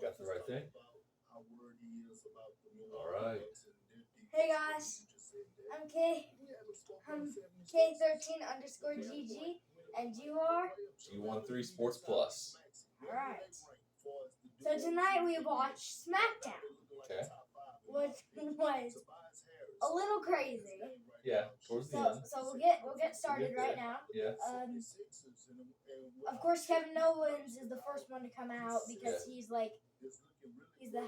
Got the right thing? All right. Hey guys, I'm K13_GG, and you are? G13 Sports Plus. Alright. So tonight we watched Smackdown, Okay. which was a little crazy. Yeah, towards the end. So we'll get started right now. Yeah. Of course, Kevin Owens is the first one to come out because he's the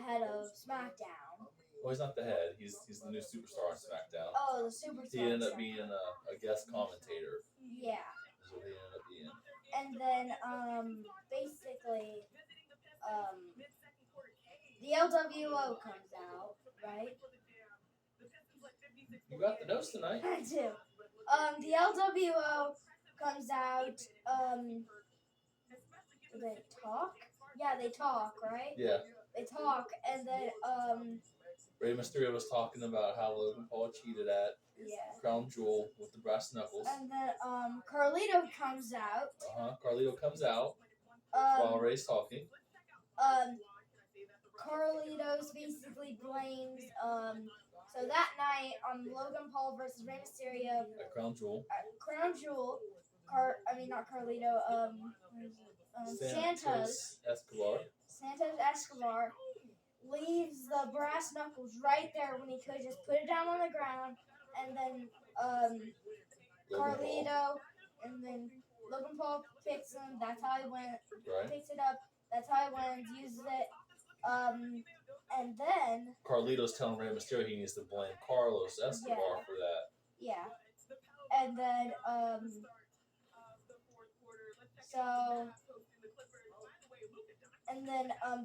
head of Smackdown. Well, he's not the head. He's the new superstar on Smackdown. Oh, the superstar. He ended up being a guest commentator. Yeah. That's what he ended up being. And then basically the LWO comes out, right? You got the notes tonight. I do. The LWO comes out. Do they talk? Yeah, they talk, right? Yeah. They talk, and then Rey Mysterio was talking about how Logan Paul cheated at Crown Jewel with the brass knuckles. And then Carlito comes out. Carlito comes out while Rey's talking. Carlitos basically blames so that night on Logan Paul versus Rey Mysterio at Crown Jewel. Not Carlito. Santos Escobar leaves the brass knuckles right there when he could just put it down on the ground, and then Carlito and then Logan Paul picks him. That's how he went. Right. Picks it up. That's how he wins. Uses it. And then Carlito's telling Rey Mysterio he needs to blame Carlos Escobar for that. Yeah. And then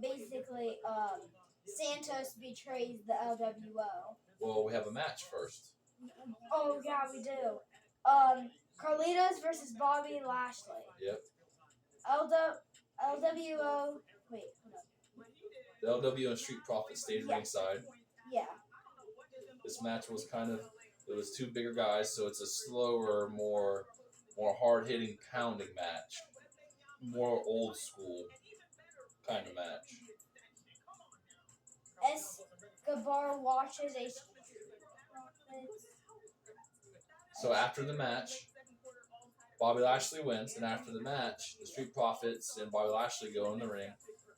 basically Santos betrays the LWO. Well, we have a match first. Oh yeah, we do. Carlitos versus Bobby Lashley. Yep. LWO. Wait, hold up. The LWO and Street Profits stayed ringside. Yeah. This match was it was two bigger guys, so it's a slower, more hard-hitting, pounding match. More old school kind of match. Escobar watches a. So after the match, Bobby Lashley wins, and after the match, the Street Profits and Bobby Lashley go in the ring,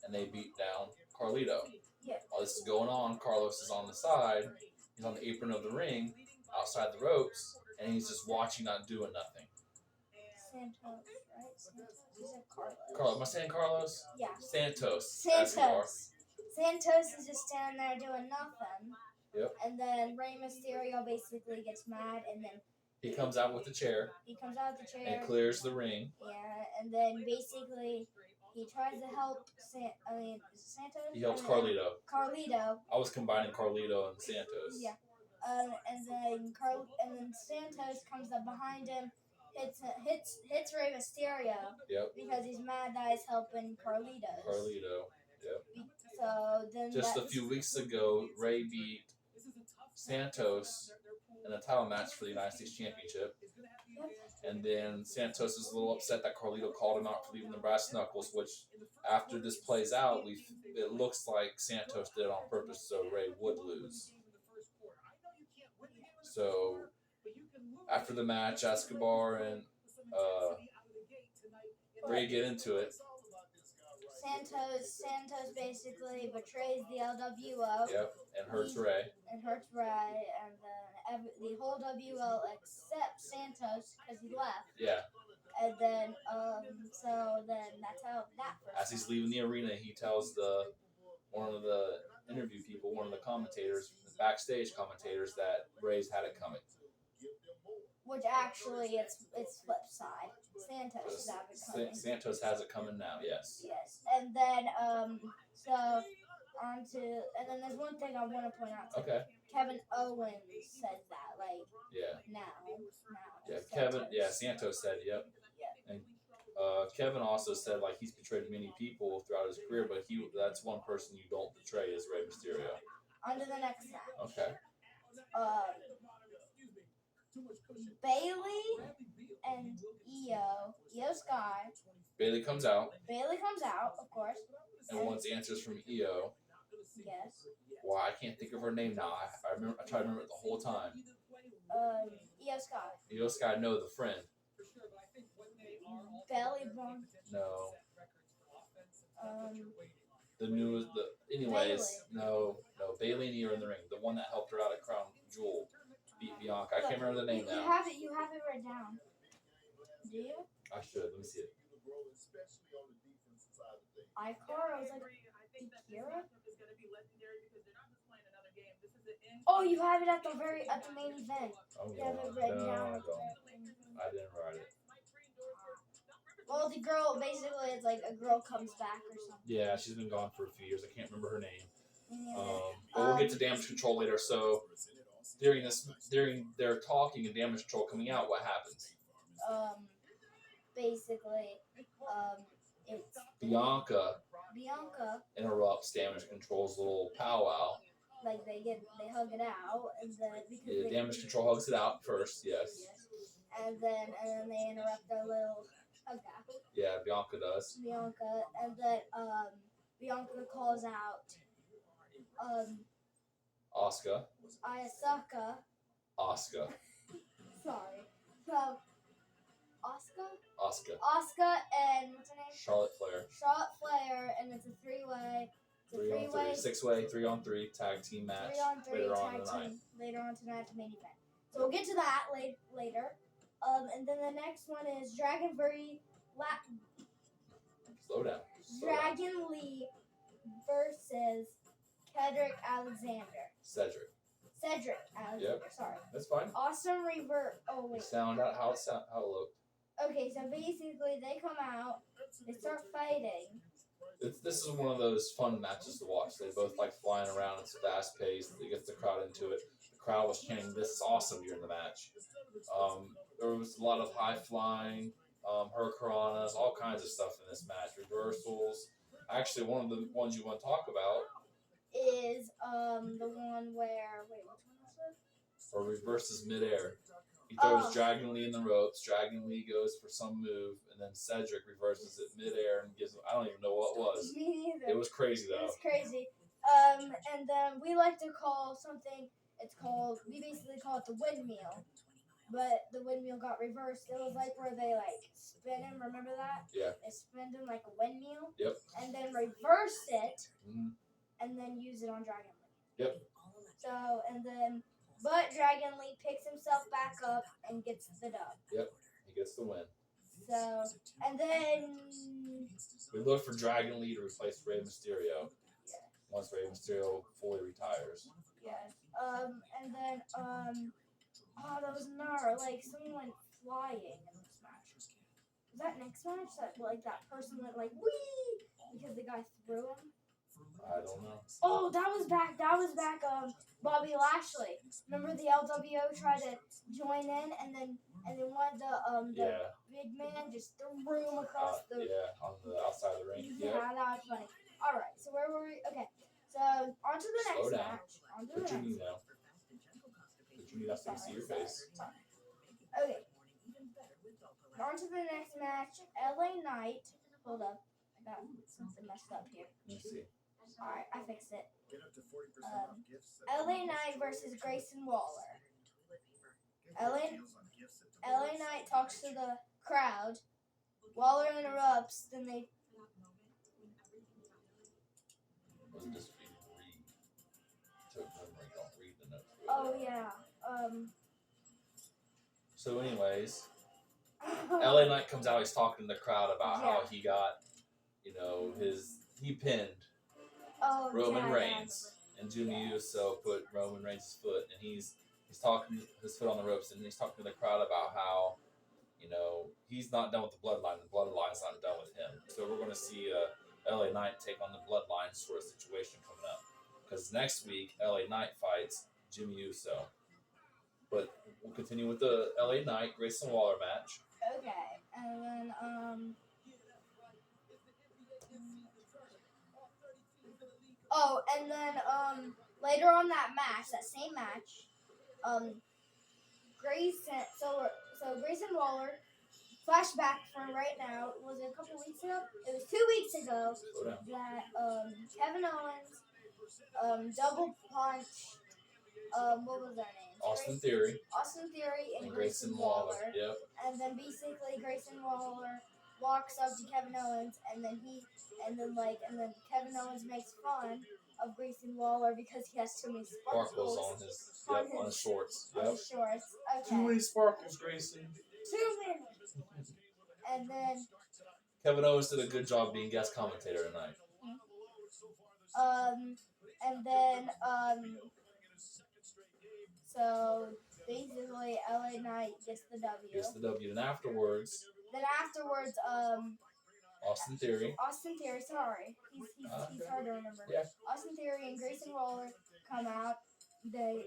and they beat down Carlito. Yeah. While this is going on, Carlos is on the side. He's on the apron of the ring, outside the ropes, and he's just watching, not doing nothing. Santos, right? He said Carlos. Am I saying Carlos? Yeah. Santos. Santos is just standing there doing nothing. Yep. And then Rey Mysterio basically gets mad, and then he comes out with the chair. And clears the ring. Yeah, and then basically he tries to help Santos. He helps Carlito. I was combining Carlito and Santos. Yeah. And then Santos comes up behind him, hits Rey Mysterio. Yep. Because he's mad that he's helping Carlito. Yep. So then just a few weeks ago, Rey beat Santos in a title match for the United States Championship. Yep. And then Santos is a little upset that Carlito called him out for leaving the brass knuckles, which after this plays out, it looks like Santos did it on purpose so Rey would lose. So after the match, Escobar and Rey get into it. Santos basically betrays the LWO. Yep, and hurts Rey. And then the whole WO except Santos because he left. Yeah. And then that's how that first. As he's leaving the arena, he tells one of the interview people, one of the commentators, the backstage commentators, that Rey's had it coming. Which actually, it's flip side. Santos has it coming. Santos has it coming now. Yes. Yes, and then and then there's one thing I want to point out. Okay. Kevin Owens says that now. Yeah. Now. Yeah. Santos said, yep. Yeah. And Kevin also said like he's betrayed many people throughout his career, but that's one person you don't betray is Rey Mysterio. On to the next match. Okay. Bailey and Io Sky. Bailey comes out. Of course. And wants answers from Io. Yes. Well, I can't think of her name now. I try to remember it the whole time. Io Sky. Io Sky, no, the friend. Belly Bump. No. Anyways, Bailey. No. Bailey and Io are in the ring. The one that helped her out at Crown Jewel beat Bianca. I can't remember the name now. You have it written down. Do you? I should. Let me see it. Icar, I was like, Kira? Oh, you have it at the main event. Oh, You have it written down. I didn't write it. Well, the girl, basically, it's like a girl comes back or something. Yeah, she's been gone for a few years. I can't remember her name. But we'll get to Damage Control later. So during their talking and Damage Control coming out, what happens? Basically, it's Bianca interrupts Damage Control's little powwow. Like they hug it out, and then Damage Control hugs it out first, yes. And then they interrupt their little hug out. Yeah, Bianca does. And then Bianca calls out Asuka. Sorry. So Asuka and what's her name? Charlotte Flair, and it's a three-way. Six-way, 3-on-3 tag team match. 3-on-3 tag team later on tonight, main event. So we'll get to that later. And then the next one is Dragon Slow down. Lee versus Cedric Alexander. Cedric Alexander. Yep. Sorry. That's fine. Awesome revert. Oh wait. Sound out how it looked. Okay, so basically they come out, they start fighting. This is one of those fun matches to watch. They both like flying around. It's fast paced. It gets the crowd into it. The crowd was chanting, "This is awesome" during the match. There was a lot of high flying, hurricanranas, all kinds of stuff in this match. Reversals. Actually, one of the ones you want to talk about is the one where which one was it? Or reverses midair. He throws Dragon Lee in the ropes. Dragon Lee goes for some move, and then Cedric reverses it midair and gives him. I don't even know what it was. Me neither. It was crazy though. It was crazy. And then we like to call something. We basically call it the windmill. But the windmill got reversed. It was like where they like spin him. Remember that? Yeah. They spin him like a windmill. Yep. And then reverse it. Mm-hmm. And then use it on Dragon Lee. Yep. So but Dragon Lee picks himself back up and gets the dub. Yep. He gets the win. So and then we look for Dragon Lee to replace Rey Mysterio. Yeah. Once Rey Mysterio fully retires. Yes. And then that was another, like, someone went flying in this match. Was that next match that person went like whee because the guy threw him? I don't know. Oh, that was back. Bobby Lashley. Remember the LWO tried to join in, and then one of the big man just threw him across on the outside of the ring. Yeah, that was funny. All right, so where were we? Okay, so on to the next match. What you need now? What you need after you see your face? Okay. On to the next match. LA Knight. Hold up. I got something messed up here. Let me see. Alright, I fixed it. LA Knight versus Grayson Waller. LA Knight talks to the crowd. Waller interrupts, then they... Wasn't just read to memory, don't read the notes. Oh, yeah. So anyways, LA Knight comes out, he's talking to the crowd about how he got, he pinned Roman Reigns, and Jimmy Uso put Roman Reigns' foot, and he's talking his foot on the ropes, and he's talking to the crowd about how, he's not done with the bloodline. The bloodline's not done with him. So we're going to see LA Knight take on the bloodline sort of situation coming up, because next week LA Knight fights Jimmy Uso. But we'll continue with the LA Knight Grayson Waller match. Okay, and then Oh, and then later on that match, that same match, Grayson. So Grayson Waller. Flashback for right now. Was it a couple weeks ago? It was 2 weeks ago that Kevin Owens double punched what was their names? Austin Theory. Austin Theory and Grayson Waller. Yep. And then basically Grayson Waller walks up to Kevin Owens and then Kevin Owens makes fun of Grayson Waller because he has too many sparkles on his shorts. On his shorts. Okay. Too many sparkles, Grayson. Too many. And then Kevin Owens did a good job being guest commentator tonight. And then so basically LA Knight gets the W. And afterwards Austin Theory, sorry. He's hard to remember. Yeah. Austin Theory and Grayson Waller come out. They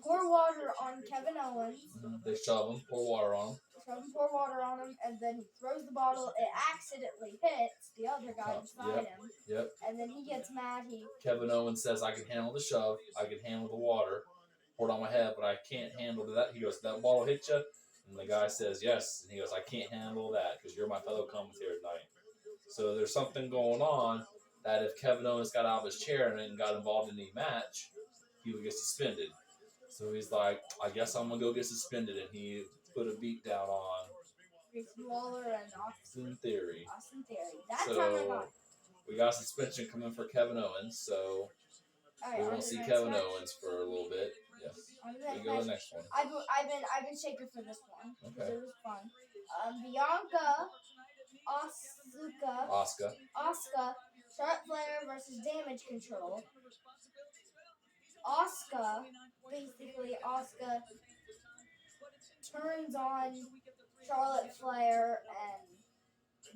pour water on Kevin Owens. They shove him, pour water on him. And then he throws the bottle. It accidentally hits the other guy beside him. Yep. And then he gets mad. Kevin Owens says, "I can handle the shove. I can handle the water. Pour it on my head, but I can't handle that." He goes, "That bottle hit you?" And the guy says, "Yes." And he goes, "I can't handle that because you're my fellow commentator tonight." So there's something going on that if Kevin Owens got out of his chair and got involved in the match, he would get suspended. So he's like, "I guess I'm going to go get suspended." And he put a beat down on Grayson Waller and Austin Theory. That's how I got it. We got suspension coming for Kevin Owens, so we won't see Kevin Owens for a little bit. Yes. We go to the next one. I've been shaking for this one because Okay. it was fun. Bianca, Asuka, Charlotte Flair versus Damage Control. Asuka turns on Charlotte Flair and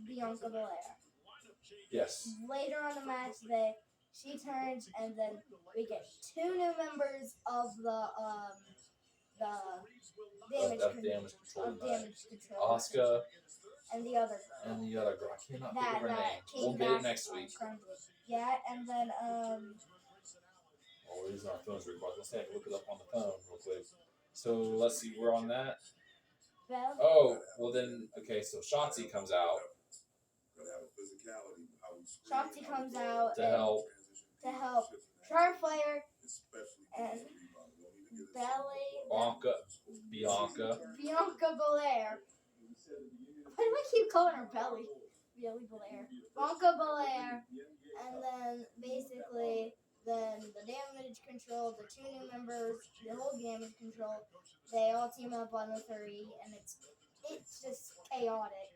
Bianca Belair. Yes. Later on the match, she turns, and then we get 2 new members of the Damage Control. Asuka and the other girl. I cannot think of her name. We'll get it next week. Yeah, and then we're using our phones real quick. Let's have to look it up on the phone real quick. So let's see, we're on that. Oh, well then, okay, so Shotzi comes out. to help Charlotte Flair and Bianca Belair. Why do I keep calling her Belly? Belly Belair. Bianca Belair. And then basically, then the Damage Control, the 2 new members, the whole Damage Control, they all team up on the 3, and it's just chaotic.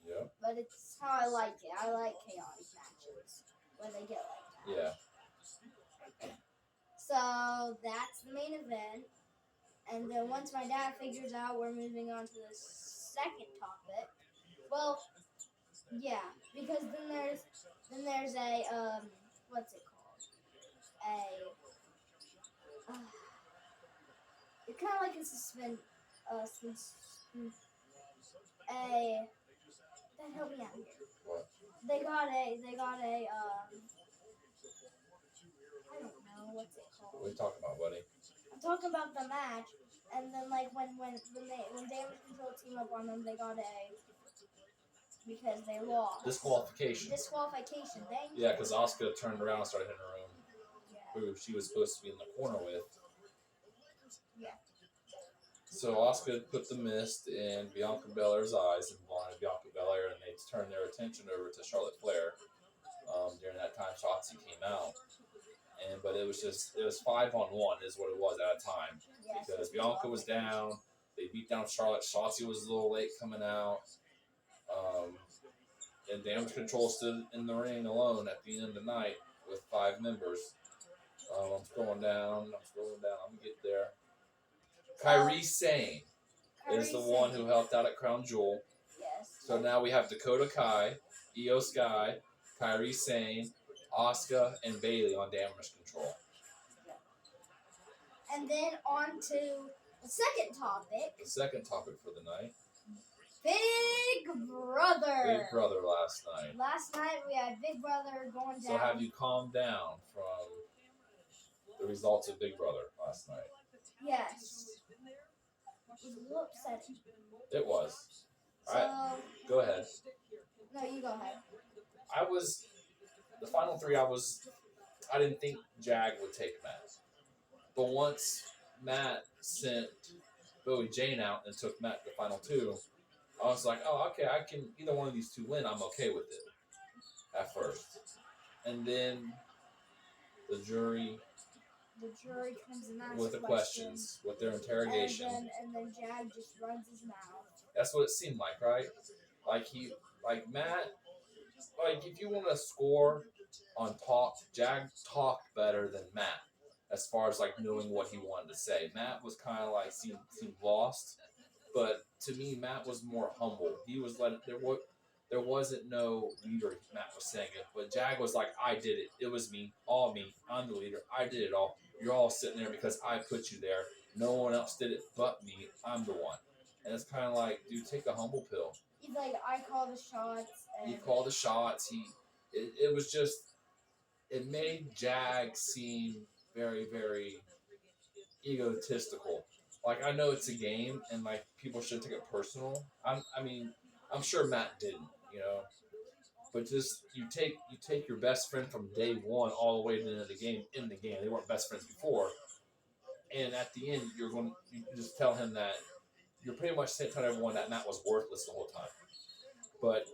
Yeah. But it's how I like it. I like chaotic matches when they get like that. Yeah. So that's the main event. And then once my dad figures out, we're moving on to the second topic. Well, yeah, because then there's a what's it called? It's kind of like a help me out here. What? They got a I don't know what's it called. What are you talking about, buddy? I'm talking about the match, and then like when Damage Control team up on them, they got because they lost. Disqualification. Thank you. Yeah, because Asuka turned around and started hitting her own. Yeah. Who she was supposed to be in the corner with. Yeah. So Asuka put the mist in Bianca Belair's eyes and blinded Bianca Belair, and they turned their attention over to Charlotte Flair. During that time, Shotzi came out, but it was 5-on-1 is what it was at a time. Yes, because Bianca was down, they beat down Charlotte. Shotzi was a little late coming out, and Damage Control stood in the ring alone at the end of the night with 5 members. I'm scrolling down. I'm gonna get there. Kairi Sane is the one who helped out at Crown Jewel. Yes. So now we have Dakota Kai, Io Sky, Kairi Sane, Asuka, and Bayley on Damage Control. And then on to the second topic. The second topic for the night. Big Brother. Big Brother last night. Last night we had Big Brother going down. So have you calmed down from the results of Big Brother last night? Yes. It was a little upsetting. It was. So, Go ahead. No, you go ahead. The final three, I didn't think Jag would take Matt. But once Matt sent Bowie Jane out and took Matt to the final two, I was like, oh, okay, I can, either one of these two win, I'm okay with it at first. And then the jury comes and asks with the questions, with their interrogation. And then Jag just runs his mouth. That's what it seemed like, right? Like Matt, like if you want to score on talk, Jag talked better than Matt as far as like knowing what he wanted to say. Matt was kind of like seemed lost, but to me, Matt was more humble. He was like there wasn't no leader. Matt was saying it, but Jag was like, I did it. It was me, all me. I'm the leader. I did it all. You're all sitting there because I put you there. No one else did it but me. I'm the one. And it's kind of like, dude, take a humble pill. He's like, I call the shots. He called the shots. It was just, it made Jag seem very, very egotistical. Like, I know it's a game and like people should take it personal. I'm sure Matt didn't, you know. But just you take your best friend from day one all the way to the end of the game in the game. They weren't best friends before. And at the end you just tell him that you're pretty much telling everyone that Matt was worthless the whole time. But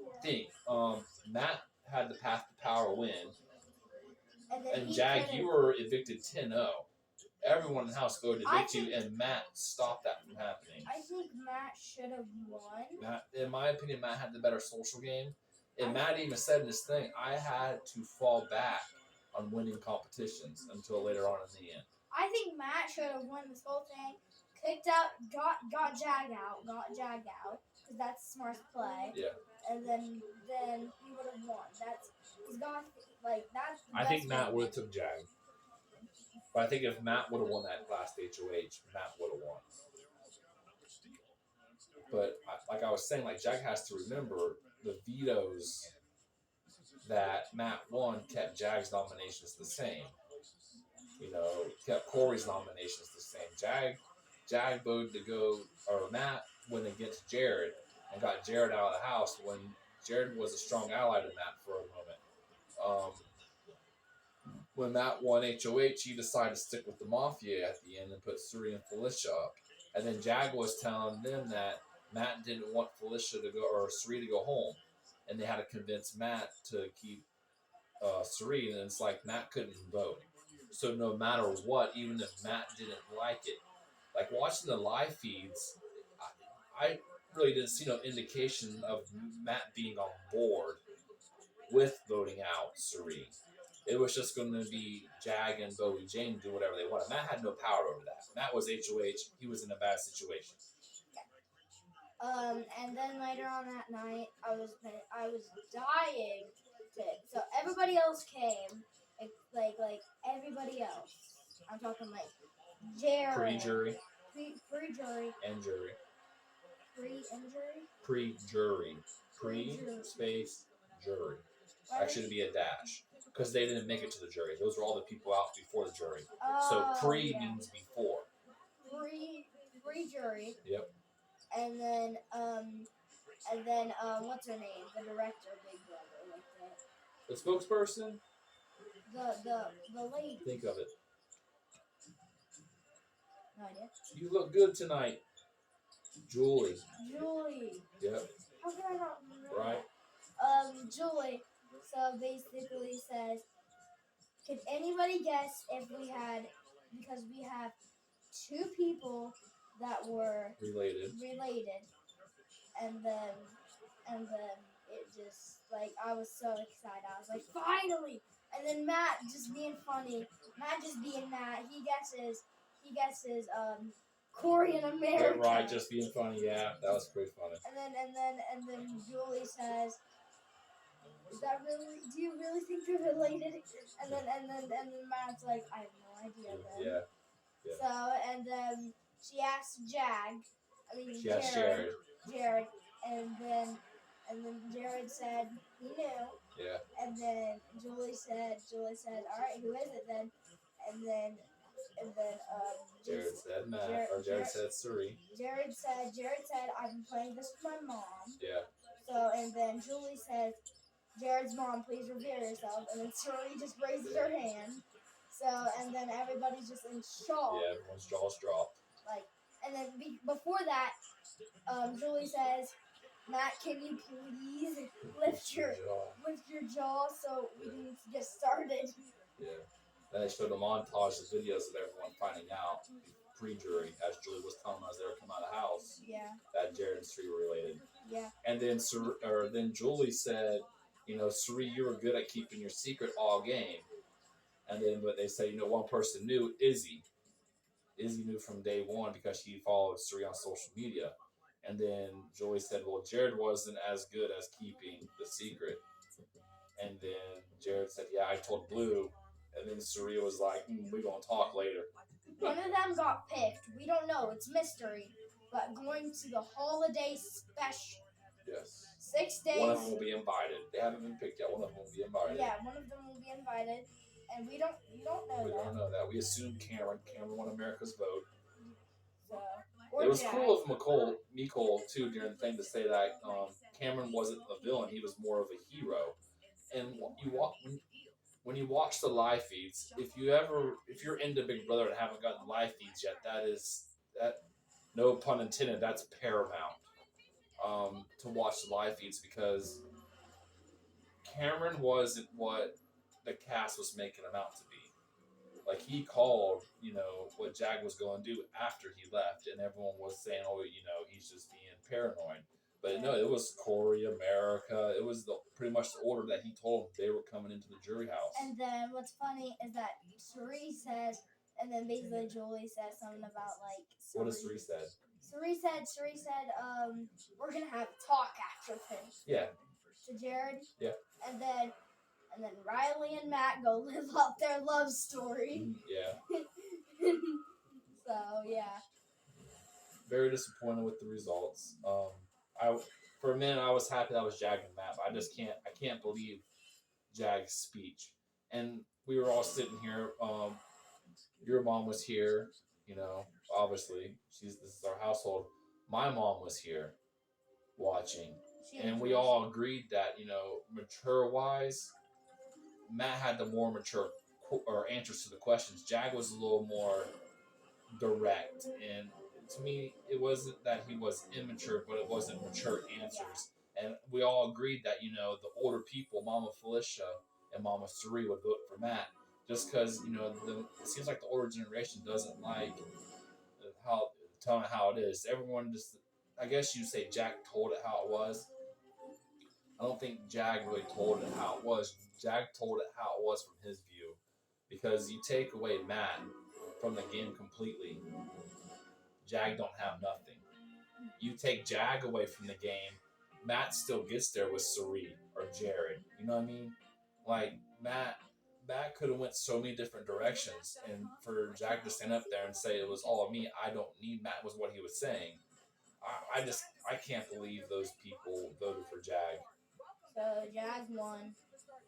Matt had the path to power win. And Jag, you were evicted 10-0. Everyone in the house voted to evict you, and Matt stopped that from happening. I think Matt should have won. In my opinion, Matt had the better social game. And Matt even said in this thing, I had to fall back on winning competitions until later on in the end. I think Matt should have won this whole thing. Kicked out, got Jag out, because that's the smartest play. Yeah. And then he would have won. I think Matt would have took Jag. But I think if Matt would have won that last HOH, Matt would have won. But like I was saying, like Jag has to remember the vetoes that Matt won kept Jag's nominations the same. You know, kept Corey's nominations the same. Jag voted to go, or Matt went against Jared and got Jared out of the house when Jared was a strong ally to Matt for a moment. When Matt won HOH, he decided to stick with the Mafia at the end and put Suri and Felicia up. And then Jag was telling them that Matt didn't want Felicia to go, or Suri to go home. And they had to convince Matt to keep Suri. And it's like Matt couldn't vote. So no matter what, even if Matt didn't like it, like watching the live feeds, I really didn't see no indication of Matt being on board with voting out Suri. It was just going to be Jag and Bowie Jane do whatever they wanted. Matt had no power over that. Matt was HOH. He was in a bad situation. And then later on that night, I was dying to. So everybody else came, like everybody else. I'm talking like Jared. Pre-jury. Pre-jury. And jury. Pre-injury. Pre-jury. Pre-space jury. Actually, it'd be a dash. Because they didn't make it to the jury. Those were all the people out before the jury. So pre means before. Pre-jury. Yep. And then what's her name? The director of Big Brother, like that. The spokesperson? The lady. Think of it. No idea. You look good tonight. Julie. Yep. How can I not remember? Right. Julie. So basically says, can anybody guess if we had, because we have two people that were related, and then it just, like, I was so excited. I was like, finally! And then Matt just being funny, Matt just being Matt, he guesses, Corey in America. Yeah, right, just being funny, yeah, that was pretty funny. And then Julie says, is that really? Do you really think they're related? And then Matt's like, I have no idea. Then. Yeah. So and then she asked Jared. Jared, and And then Jared said he knew. Yeah. And then Julie said, all right, who is it then? And then Jared said Matt, Jared said Suri. Jared said, I've been playing this with my mom. Yeah. So, and then Julie says, Jared's mom, please reveal yourself. And then Suri just raises her hand. So, and then everybody's just in shock. Yeah, everyone's jaws dropped. Like, and then before that, Julie says, Matt, can you please lift your jaw so we can get started? Yeah. Then they showed a montage of videos of everyone finding out pre-jury, as Julie was telling them as they were coming out of the house. Yeah. That Jared and Suri were related. Yeah. And then Julie said, Suri, you were good at keeping your secret all game. And then, but they say, one person knew, Izzy. Izzy knew from day one because she followed Suri on social media. And then Julie said, well, Jared wasn't as good as keeping the secret. And then Jared said, yeah, I told Blue. And then Suri was like, we're going to talk later. One of them got picked. We don't know. It's mystery. But going to the holiday special. Yes. 6 days. One of them will be invited. They haven't been picked yet. One of them will be invited. Yeah, one of them will be invited. And we don't know We don't know that. We assume Cameron won America's vote. So, it was cool of Nicole, too, during the thing to say that Cameron wasn't a villain. He was more of a hero. And when you watch the live feeds, if you're into Big Brother and haven't gotten live feeds yet, that no pun intended, that's paramount to watch the live feeds, because Cameron wasn't what the cast was making him out to be. Like, he called, what Jag was going to do after he left, and everyone was saying, oh, he's just being paranoid. But no, it was Corey, America. It was pretty much the order that he told them they were coming into the jury house. And then what's funny is that Suri said, and then basically Julie said something about like. What does Suri said? Suri said, we're gonna have a talk after this. Yeah. To Jared. Yeah. And then Riley and Matt go live out their love story. Yeah. So yeah. Very disappointed with the results. For a minute I was happy that was Jag and Matt, but I can't believe Jag's speech. And we were all sitting here. Your mom was here, obviously. This is our household. My mom was here watching. And we all agreed that, mature-wise, Matt had the more mature answers to the questions. Jag was a little more direct. And to me, it wasn't that he was immature, but it wasn't mature answers. And we all agreed that, the older people, Mama Felicia and Mama Suri, would vote for Matt. Just because, it seems like the older generation doesn't like telling how it is. Everyone just, I guess you'd say Jag told it how it was. I don't think Jag really told it how it was. Jag told it how it was from his view. Because you take away Matt from the game completely, Jag don't have nothing. You take Jag away from the game, Matt still gets there with Suri or Jared. You know what I mean? Like, Matt could have went so many different directions, and for Jag to stand up there and say it was all me, I don't need Matt, was what he was saying. I can't believe those people voted for Jag. So Jag won.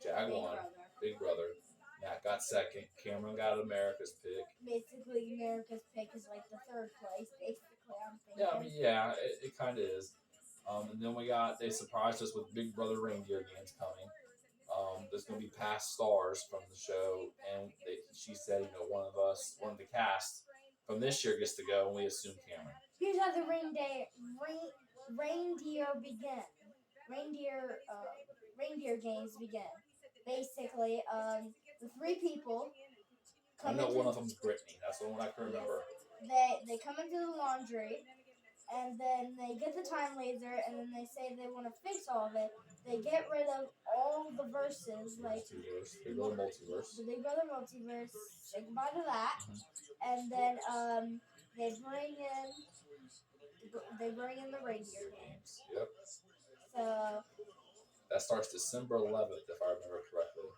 Jag won. Big Brother. Matt got second. Cameron got America's pick. Basically, America's pick is like the third place. Basically, I'm thinking. Yeah, it kind of is. And then they surprised us with Big Brother reindeer games coming. There's going to be past stars from the show, and she said, one of the cast from this year gets to go, and we assume Cameron. Here's how the reindeer begin. Reindeer games begin. Basically, the three people. I know one of them's Brittany. That's the one I can remember. They come into the laundry, and then they get the time laser, and then they say they want to fix all of it. They get rid of all the verses, like Big Brother Multiverse. The Big Brother Multiverse. Say goodbye to that, and then they bring in the reindeer games. Yep. So that starts December 11th, if I remember correctly.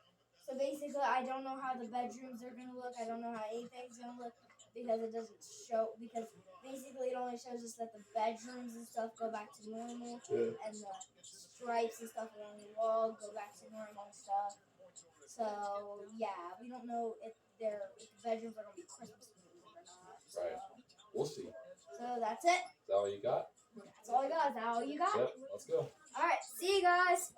So basically, I don't know how the bedrooms are gonna look. I don't know how anything's gonna look because it doesn't show. Because basically, it only shows us that the bedrooms and stuff go back to normal, and the stripes and stuff along the wall go back to normal stuff. So yeah, we don't know if the bedrooms are gonna be Christmas themed or not. So. Right. We'll see. So that's it. Is that all you got? That's all I got. Is that all you got? Yep. Let's go. All right. See you guys.